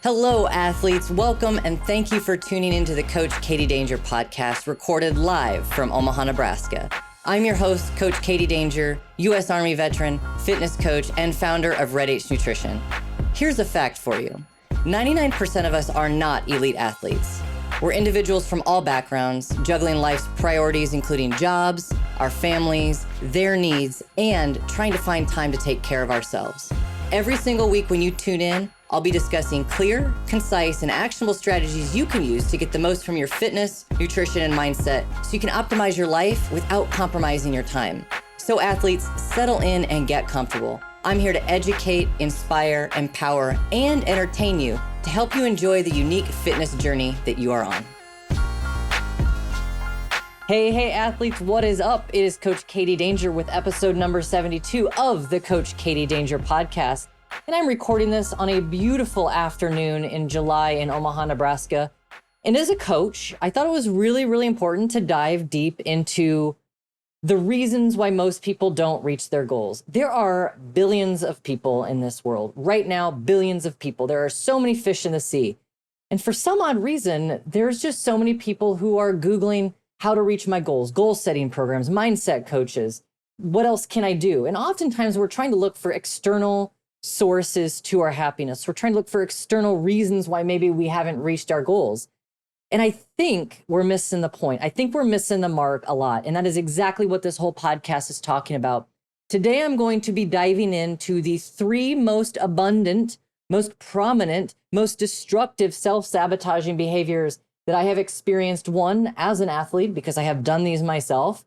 Hello, athletes. Welcome and thank you for tuning into the Coach Katie Danger podcast, recorded live from Omaha, Nebraska. I'm your host, Coach Katie Danger, U.S. Army veteran, fitness coach, and founder of Red H Nutrition. Here's a fact for you. 99% of us are not elite athletes. We're individuals from all backgrounds, juggling life's priorities, including jobs, our families, their needs, and trying to find time to take care of ourselves. Every single week when you tune in, I'll be discussing clear, concise, and actionable strategies you can use to get the most from your fitness, nutrition, and mindset so you can optimize your life without compromising your time. So athletes, settle in and get comfortable. I'm here to educate, inspire, empower, and entertain you to help you enjoy the unique fitness journey that you are on. Hey athletes, what is up? It is Coach Katie Danger with episode number 72 of the Coach Katie Danger podcast. And I'm recording this on a beautiful afternoon in July in Omaha, Nebraska. And as a coach, I thought it was really important to dive deep into the reasons why most people don't reach their goals. There are billions of people in this world. Right now, billions of people. There are so many fish in the sea. And for some odd reason, there's just so many people who are Googling how to reach my goals, goal setting programs, mindset coaches. What else can I do? And oftentimes we're trying to look for external sources to our happiness. We're trying to look for external reasons why maybe we haven't reached our goals. And I think we're missing the point. I think we're missing the mark a lot. And that is exactly what this whole podcast is talking about. Today, I'm going to be diving into the three most abundant, most prominent, most destructive self-sabotaging behaviors that I have experienced, one, as an athlete, because I have done these myself.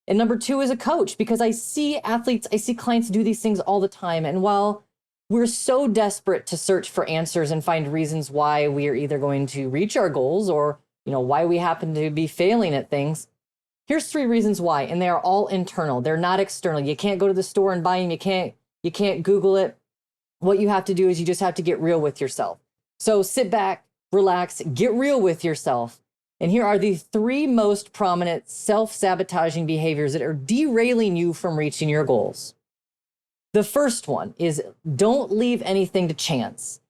And number two, as a coach, because I see athletes, I see clients do these things all the time. And while we're so desperate to search for answers and find reasons why we are either going to reach our goals or, why we happen to be failing at things. Here's three reasons why, and they are all internal. They're not external. You can't go to the store and buy them. You can't Google it. What you have to do is you just have to get real with yourself. So sit back, relax, get real with yourself. And here are the three most prominent self-sabotaging behaviors that are derailing you from reaching your goals. The first one is don't leave anything to chance.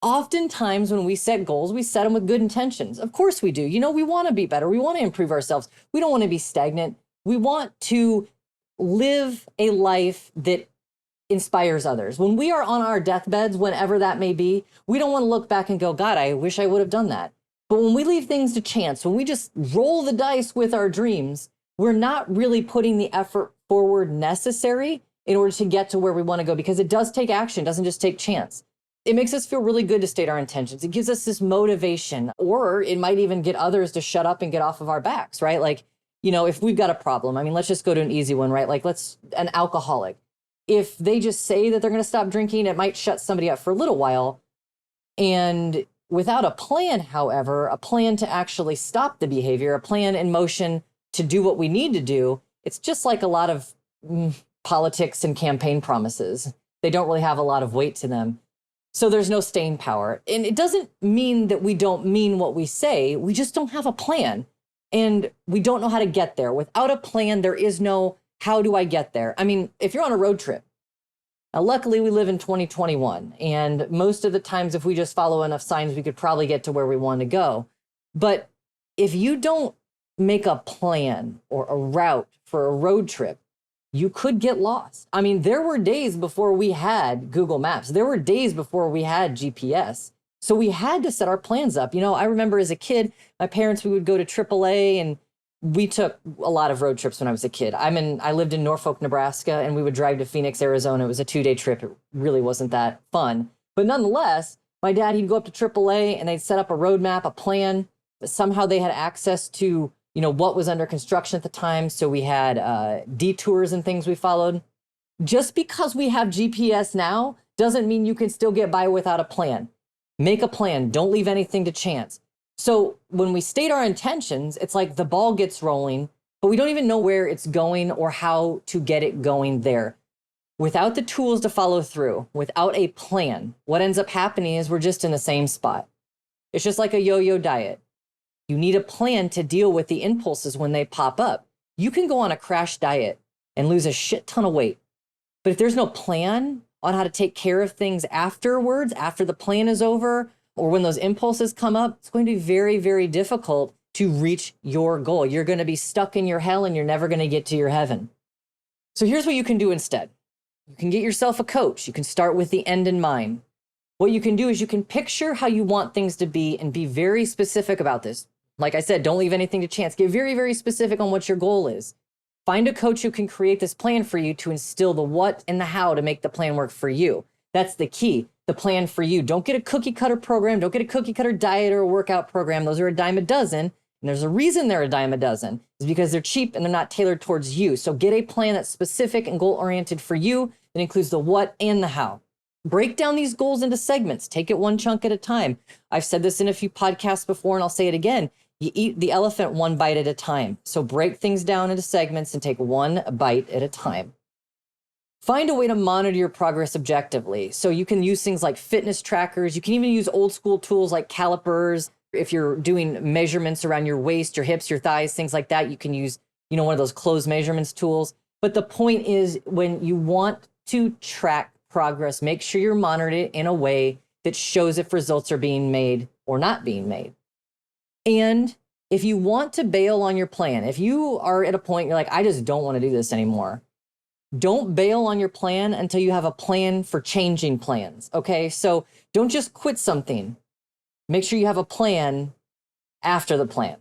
Oftentimes when we set goals, we set them with good intentions. Of course we do. We want to be better. We want to improve ourselves. We don't want to be stagnant. We want to live a life that inspires others. When we are on our deathbeds, whenever that may be, we don't want to look back and go, God, I wish I would have done that. But when we leave things to chance, when we just roll the dice with our dreams, we're not really putting the effort forward necessary in order to get to where we want to go, because it does take action, it doesn't just take chance. It makes us feel really good to state our intentions. It gives us this motivation, or it might even get others to shut up and get off of our backs, right? Like, if we've got a problem, let's just go to an easy one, right? Like an alcoholic. If they just say that they're going to stop drinking, it might shut somebody up for a little while. And without a plan, however, a plan to actually stop the behavior, a plan in motion to do what we need to do, it's just like a lot of politics and campaign promises. They don't really have a lot of weight to them. So there's no staying power. And it doesn't mean that we don't mean what we say. We just don't have a plan. And we don't know how to get there. Without a plan, there is no, how do I get there? If you're on a road trip, now luckily we live in 2021. And most of the times, if we just follow enough signs, we could probably get to where we want to go. But if you don't make a plan or a route for a road trip, you could get lost. There were days before we had Google Maps. There were days before we had GPS. So we had to set our plans up. I remember as a kid, my parents, we would go to AAA, and we took a lot of road trips when I was a kid. I lived in Norfolk, Nebraska, and we would drive to Phoenix, Arizona. It was a 2-day trip. It really wasn't that fun. But nonetheless, my dad, he'd go up to AAA and they'd set up a roadmap, a plan. Somehow they had access to what was under construction at the time. So we had detours and things we followed. Just because we have GPS now doesn't mean you can still get by without a plan. Make a plan. Don't leave anything to chance. So when we state our intentions, it's like the ball gets rolling, but we don't even know where it's going or how to get it going there. Without the tools to follow through, without a plan, what ends up happening is we're just in the same spot. It's just like a yo-yo diet. You need a plan to deal with the impulses when they pop up. You can go on a crash diet and lose a shit ton of weight. But if there's no plan on how to take care of things afterwards, after the plan is over, or when those impulses come up, it's going to be very, very difficult to reach your goal. You're going to be stuck in your hell and you're never going to get to your heaven. So here's what you can do instead. You can get yourself a coach. You can start with the end in mind. What you can do is you can picture how you want things to be and be very specific about this. Like I said, don't leave anything to chance. Get very, very specific on what your goal is. Find a coach who can create this plan for you to instill the what and the how to make the plan work for you. That's the key, the plan for you. Don't get a cookie cutter program. Don't get a cookie cutter diet or a workout program. Those are a dime a dozen. And there's a reason they're a dime a dozen. It's because they're cheap and they're not tailored towards you. So get a plan that's specific and goal-oriented for you that includes the what and the how. Break down these goals into segments. Take it one chunk at a time. I've said this in a few podcasts before, and I'll say it again. You eat the elephant one bite at a time. So break things down into segments and take one bite at a time. Find a way to monitor your progress objectively. So you can use things like fitness trackers. You can even use old school tools like calipers. If you're doing measurements around your waist, your hips, your thighs, things like that, you can use, one of those closed measurements tools. But the point is, when you want to track progress, make sure you're monitoring it in a way that shows if results are being made or not being made. And if you want to bail on your plan, if you are at a point you're like, I just don't want to do this anymore, don't bail on your plan until you have a plan for changing plans. Okay, so don't just quit something. Make sure you have a plan after the plan.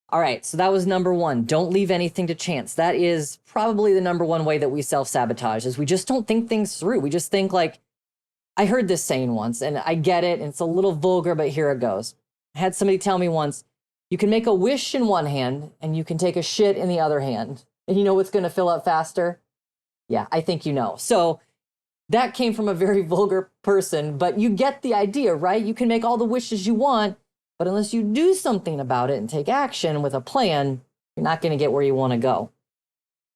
All right, so that was number one. Don't leave anything to chance. That is probably the number one way that we self-sabotage, is we just don't think things through. We just think like, I heard this saying once, and I get it, and it's a little vulgar, but here it goes. I had somebody tell me once, you can make a wish in one hand, and you can take a shit in the other hand. And you know what's going to fill up faster? Yeah, I think you know. So that came from a very vulgar person, but you get the idea, right? You can make all the wishes you want, but unless you do something about it and take action with a plan, you're not going to get where you want to go.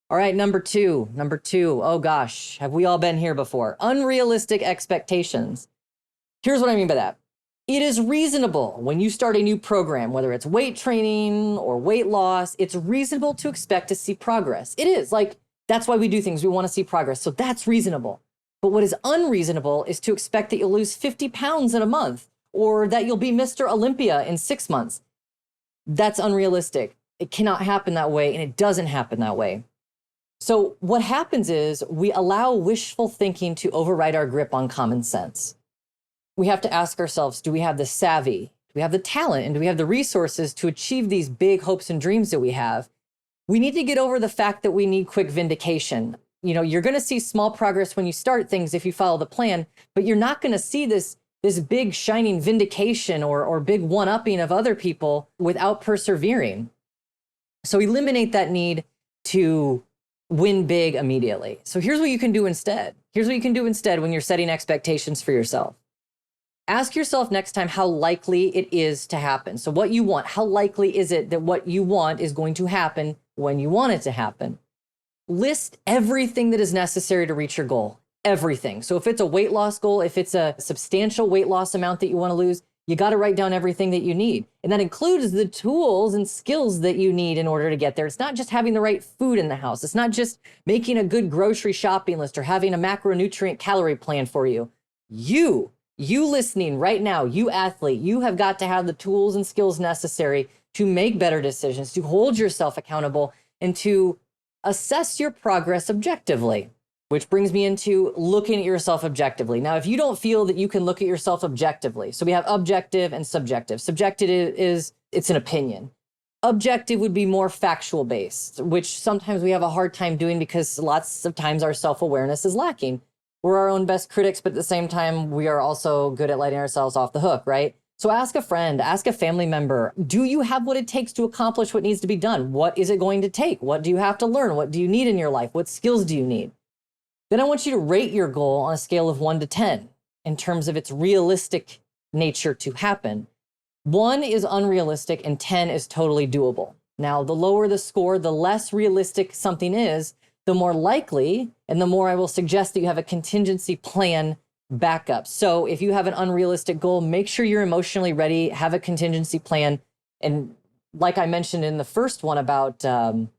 All right, number two. Oh gosh, have we all been here before? Unrealistic expectations. Here's what I mean by that. It is reasonable when you start a new program, whether it's weight training or weight loss, it's reasonable to expect to see progress. It is, like, that's why we do things. We want to see progress. So that's reasonable. But what is unreasonable is to expect that you'll lose 50 pounds in a month, or that you'll be Mr. Olympia in 6 months. That's unrealistic. It cannot happen that way, and it doesn't happen that way. So what happens is we allow wishful thinking to override our grip on common sense. We have to ask ourselves, do we have the savvy, do we have the talent, and do we have the resources to achieve these big hopes and dreams that we have? We need to get over the fact that we need quick vindication. You're going to see small progress when you start things if you follow the plan, but you're not going to see this big shining vindication or big one-upping of other people without persevering. So eliminate that need to win big immediately. So here's what you can do instead. When you're setting expectations for yourself. Ask yourself next time how likely it is to happen. So what you want, how likely is it that what you want is going to happen when you want it to happen? List everything that is necessary to reach your goal. Everything. So if it's a weight loss goal, if it's a substantial weight loss amount that you want to lose, you got to write down everything that you need. And that includes the tools and skills that you need in order to get there. It's not just having the right food in the house. It's not just making a good grocery shopping list or having a macronutrient calorie plan for you. You listening right now, you athlete, you have got to have the tools and skills necessary to make better decisions, to hold yourself accountable, and to assess your progress objectively. Which brings me into looking at yourself objectively. Now, if you don't feel that you can look at yourself objectively, so we have objective and subjective. Subjective it's an opinion. Objective would be more factual based, which sometimes we have a hard time doing because lots of times our self-awareness is lacking. We're our own best critics, but at the same time, we are also good at letting ourselves off the hook, right? So ask a friend, ask a family member, do you have what it takes to accomplish what needs to be done? What is it going to take? What do you have to learn? What do you need in your life? What skills do you need? Then I want you to rate your goal on a scale of 1 to 10 in terms of its realistic nature to happen. 1 is unrealistic and 10 is totally doable. Now, the lower the score, the less realistic something is, the more likely and the more I will suggest that you have a contingency plan backup. So if you have an unrealistic goal, make sure you're emotionally ready, have a contingency plan. And like I mentioned in the first one about don't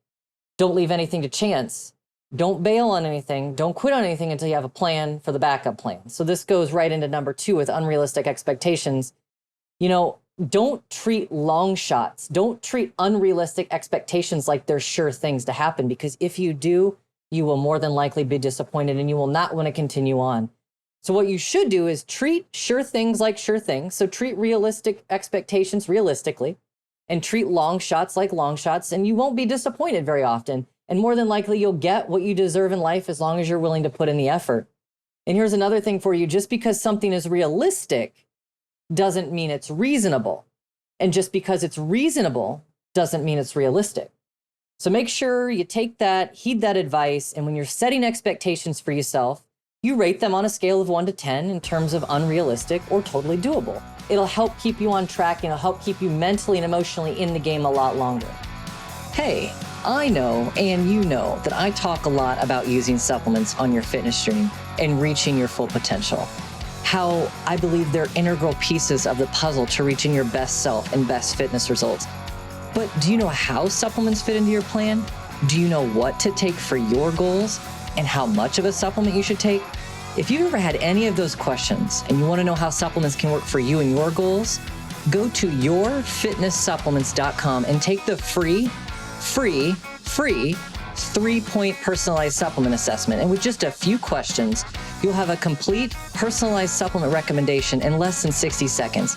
leave anything to chance, Don't bail on anything. Don't quit on anything until you have a plan for the backup plan. So this goes right into number 2 with unrealistic expectations. Don't treat long shots. Don't treat unrealistic expectations like they're sure things to happen, because if you do, you will more than likely be disappointed and you will not want to continue on. So what you should do is treat sure things like sure things. So treat realistic expectations realistically and treat long shots like long shots, and you won't be disappointed very often. And more than likely, you'll get what you deserve in life as long as you're willing to put in the effort. And here's another thing for you. Just because something is realistic doesn't mean it's reasonable. And just because it's reasonable doesn't mean it's realistic. So make sure you take that, heed that advice. And when you're setting expectations for yourself, you rate them on a scale of 1 to 10 in terms of unrealistic or totally doable. It'll help keep you on track, and it'll help keep you mentally and emotionally in the game a lot longer. Hey, I know, and you know, that I talk a lot about using supplements on your fitness journey and reaching your full potential. How I believe they're integral pieces of the puzzle to reaching your best self and best fitness results. But do you know how supplements fit into your plan? Do you know what to take for your goals and how much of a supplement you should take? If you've ever had any of those questions and you want to know how supplements can work for you and your goals, go to yourfitnesssupplements.com and take the free 3-point personalized supplement assessment. And with just a few questions, you'll have a complete personalized supplement recommendation in less than 60 seconds.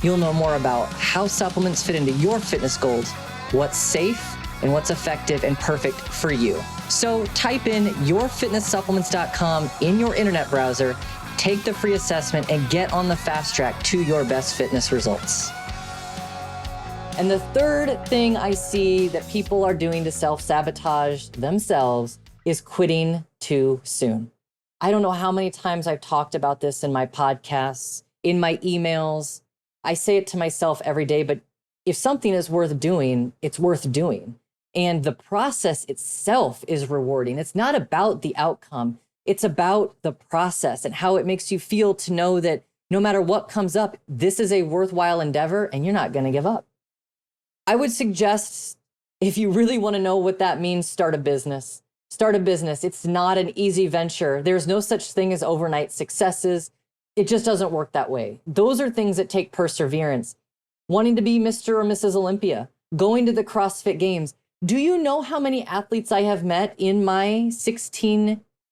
You'll know more about how supplements fit into your fitness goals, what's safe, and what's effective and perfect for you. So type in yourfitnesssupplements.com in your internet browser, take the free assessment, and get on the fast track to your best fitness results. And the third thing I see that people are doing to self-sabotage themselves is quitting too soon. I don't know how many times I've talked about this in my podcasts, in my emails. I say it to myself every day, but if something is worth doing, it's worth doing. And the process itself is rewarding. It's not about the outcome. It's about the process and how it makes you feel to know that no matter what comes up, this is a worthwhile endeavor and you're not going to give up. I would suggest, if you really want to know what that means, start a business. Start a business. It's not an easy venture. There's no such thing as overnight successes. It just doesn't work that way. Those are things that take perseverance. Wanting to be Mr. or Mrs. Olympia, going to the CrossFit Games. Do you know how many athletes I have met in my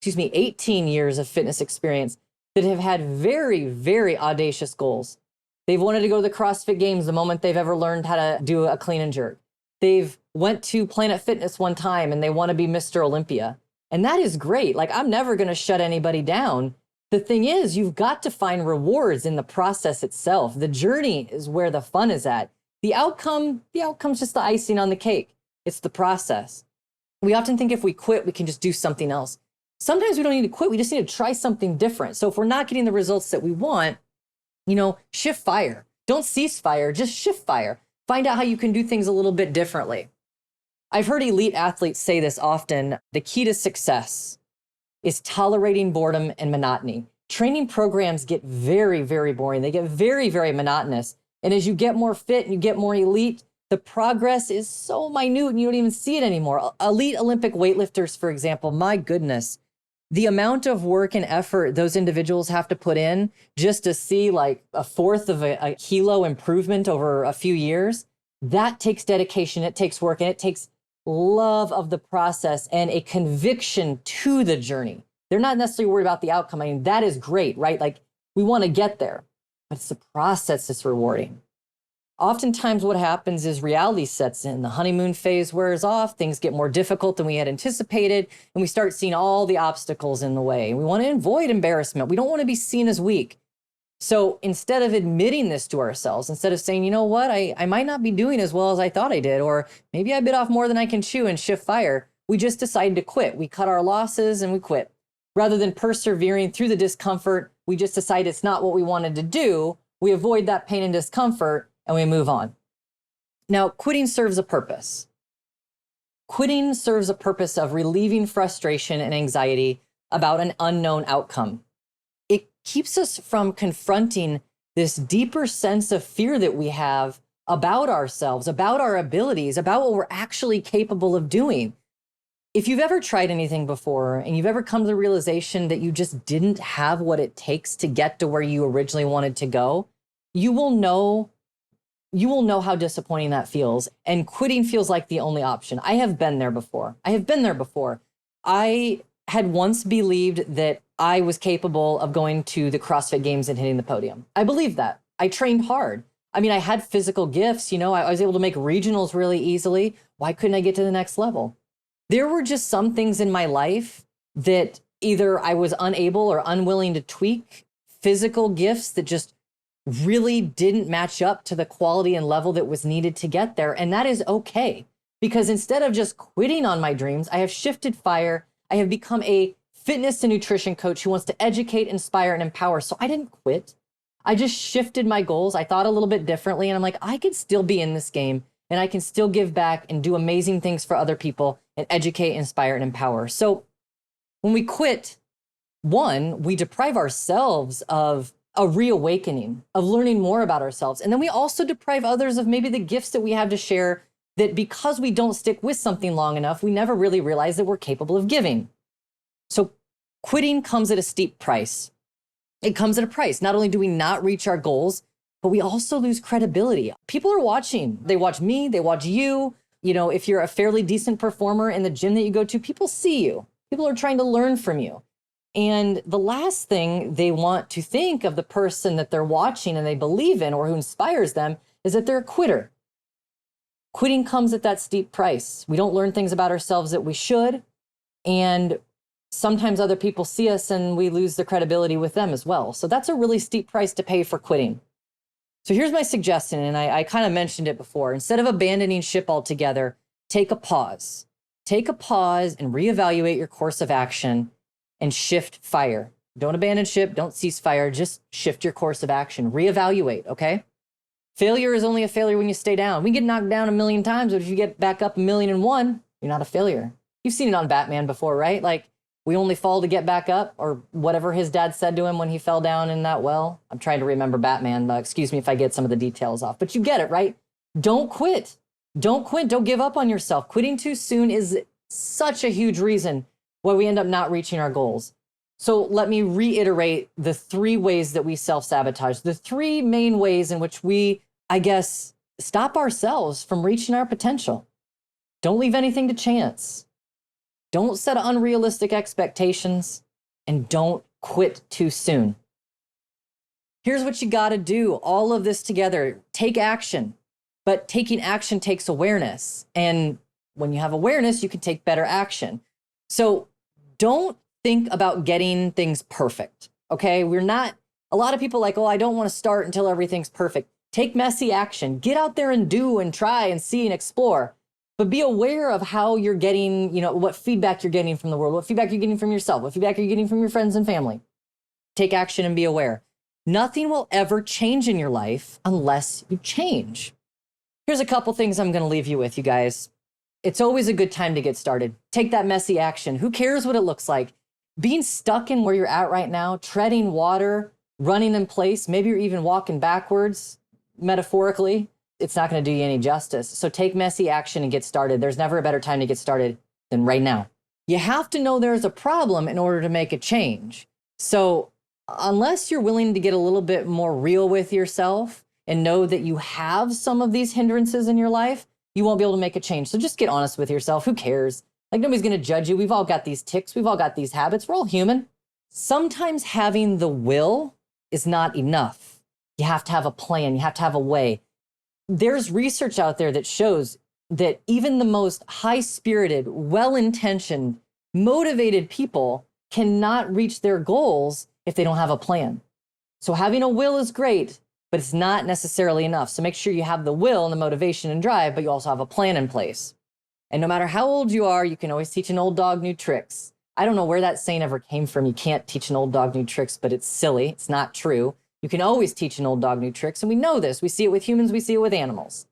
18 years of fitness experience that have had very, very audacious goals? They've wanted to go to the CrossFit Games the moment they've ever learned how to do a clean and jerk. They've went to Planet Fitness one time and they want to be Mr. Olympia. And that is great. Like, I'm never going to shut anybody down. The thing is, you've got to find rewards in the process itself. The journey is where the fun is at. The outcome's just the icing on the cake. It's the process. We often think if we quit, we can just do something else. Sometimes we don't need to quit. We just need to try something different. So if we're not getting the results that we want, shift fire. Don't cease fire, just shift fire. Find out how you can do things a little bit differently. I've heard elite athletes say this often. The key to success is tolerating boredom and monotony. Training programs get very, very boring. They get very, very monotonous. And as you get more fit and you get more elite, the progress is so minute and you don't even see it anymore. Elite Olympic weightlifters, for example, my goodness, the amount of work and effort those individuals have to put in just to see like a fourth of a kilo improvement over a few years, that takes dedication, it takes work, and it takes love of the process and a conviction to the journey. They're not necessarily worried about the outcome. I mean, that is great, right? Like, we want to get there, but it's the process that's rewarding. Oftentimes what happens is reality sets in. The honeymoon phase wears off, things get more difficult than we had anticipated, and we start seeing all the obstacles in the way. We want to avoid embarrassment. We don't want to be seen as weak. So instead of admitting this to ourselves, instead of saying, you know what, I might not be doing as well as I thought I did, or maybe I bit off more than I can chew and shift fire, we just decide to quit. We cut our losses and we quit. Rather than persevering through the discomfort, we just decide it's not what we wanted to do. We avoid that pain and discomfort and we move on. Now, quitting serves a purpose. Quitting serves a purpose of relieving frustration and anxiety about an unknown outcome. It keeps us from confronting this deeper sense of fear that we have about ourselves, about our abilities, about what we're actually capable of doing. If you've ever tried anything before and you've ever come to the realization that you just didn't have what it takes to get to where you originally wanted to go, you will know how disappointing that feels. And quitting feels like the only option. I have been there before. I had once believed that I was capable of going to the CrossFit Games and hitting the podium. I believed that. I trained hard. I mean, I had physical gifts, I was able to make regionals really easily. Why couldn't I get to the next level? There were just some things in my life that either I was unable or unwilling to tweak, physical gifts that just really didn't match up to the quality and level that was needed to get there. And that is okay, because instead of just quitting on my dreams, I have shifted fire. I have become a fitness and nutrition coach who wants to educate, inspire, and empower. So I didn't quit. I just shifted my goals. I thought a little bit differently. And I'm like, I can still be in this game and I can still give back and do amazing things for other people and educate, inspire, and empower. So when we quit, one, we deprive ourselves of a reawakening, of learning more about ourselves. And then we also deprive others of maybe the gifts that we have to share, that because we don't stick with something long enough, we never really realize that we're capable of giving. So quitting comes at a steep price. It comes at a price. Not only do we not reach our goals, but we also lose credibility. People are watching. They watch me, they watch you. If you're a fairly decent performer in the gym that you go to, people see you. People are trying to learn from you. And the last thing they want to think of the person that they're watching and they believe in or who inspires them is that they're a quitter. Quitting comes at that steep price. We don't learn things about ourselves that we should. And sometimes other people see us and we lose the credibility with them as well. So that's a really steep price to pay for quitting. So here's my suggestion, and I kind of mentioned it before. Instead of abandoning ship altogether, take a pause. Take a pause and reevaluate your course of action and shift fire. Don't abandon ship, don't cease fire, just shift your course of action. Reevaluate, okay? Failure is only a failure when you stay down. We get knocked down 1,000,000 times, but if you get back up 1,000,001, you're not a failure. You've seen it on Batman before, right? Like, we only fall to get back up, or whatever his dad said to him when he fell down in that well. I'm trying to remember Batman. Excuse me if I get some of the details off, but you get it, right? Don't quit. Don't quit. Don't give up on yourself. Quitting too soon is such a huge reason why we end up not reaching our goals. So let me reiterate the 3 ways that we self-sabotage, the 3 main ways in which we, stop ourselves from reaching our potential. Don't leave anything to chance. Don't set unrealistic expectations, and don't quit too soon. Here's what you got to do. All of this together. Take action, but taking action takes awareness. And when you have awareness, you can take better action. So don't think about getting things perfect. Okay. A lot of people like, oh, I don't want to start until everything's perfect. Take messy action. Get out there and do and try and see and explore. But be aware of how you're getting, what feedback you're getting from the world, what feedback you're getting from yourself, what feedback you're getting from your friends and family. Take action and be aware. Nothing will ever change in your life unless you change. Here's a couple things I'm going to leave you with, you guys. It's always a good time to get started. Take that messy action. Who cares what it looks like? Being stuck in where you're at right now, treading water, running in place, maybe you're even walking backwards, metaphorically, it's not going to do you any justice. So take messy action and get started. There's never a better time to get started than right now. You have to know there's a problem in order to make a change. So unless you're willing to get a little bit more real with yourself and know that you have some of these hindrances in your life, you won't be able to make a change. So just get honest with yourself. Who cares? Like, nobody's going to judge you. We've all got these tics. We've all got these habits. We're all human. Sometimes having the will is not enough. You have to have a plan. You have to have a way. There's research out there that shows that even the most high-spirited, well-intentioned, motivated people cannot reach their goals if they don't have a plan. So having a will is great, but it's not necessarily enough. So make sure you have the will and the motivation and drive, but you also have a plan in place. And no matter how old you are, you can always teach an old dog new tricks. I don't know where that saying ever came from. You can't teach an old dog new tricks, but it's silly. It's not true. You can always teach an old dog new tricks, and we know this. We see it with humans, we see it with animals.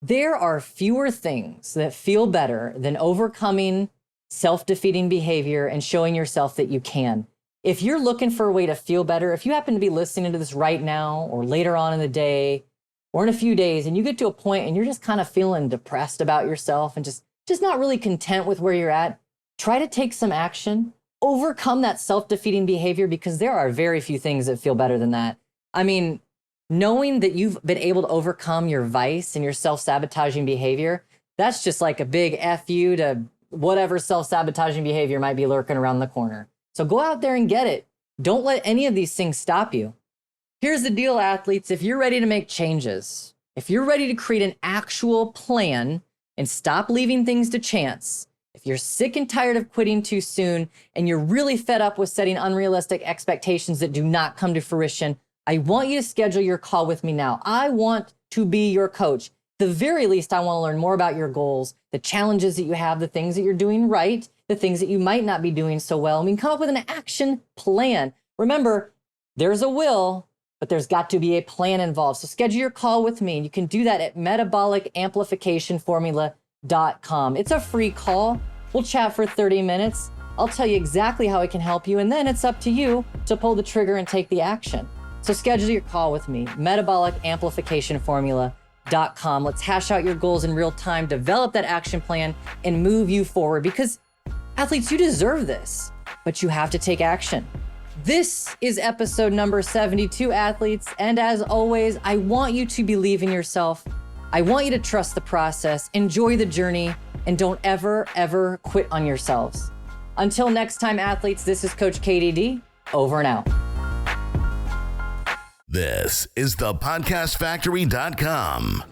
There are fewer things that feel better than overcoming self-defeating behavior and showing yourself that you can. If you're looking for a way to feel better, if you happen to be listening to this right now or later on in the day or in a few days, and you get to a point and you're just kind of feeling depressed about yourself and just not really content with where you're at, try to take some action, overcome that self-defeating behavior, because there are very few things that feel better than that. I mean, knowing that you've been able to overcome your vice and your self-sabotaging behavior, that's just like a big F you to whatever self-sabotaging behavior might be lurking around the corner. So go out there and get it. Don't let any of these things stop you. Here's the deal, athletes. If you're ready to make changes, if you're ready to create an actual plan and stop leaving things to chance, if you're sick and tired of quitting too soon, and you're really fed up with setting unrealistic expectations that do not come to fruition, I want you to schedule your call with me now. I want to be your coach. At the very least, I want to learn more about your goals, the challenges that you have, the things that you're doing right, the things that you might not be doing so well. And we can come up with an action plan. Remember, there's a will, but there's got to be a plan involved. So schedule your call with me. And you can do that at metabolicamplificationformula.com. It's a free call. We'll chat for 30 minutes. I'll tell you exactly how I can help you. And then it's up to you to pull the trigger and take the action. So schedule your call with me, metabolicamplificationformula.com. Let's hash out your goals in real time, develop that action plan, and move you forward. Because athletes, you deserve this, but you have to take action. This is episode number 72, athletes. And as always, I want you to believe in yourself. I want you to trust the process, enjoy the journey, and don't ever, ever quit on yourselves. Until next time, athletes, this is Coach KDD, over and out. This is thepodcastfactory.com.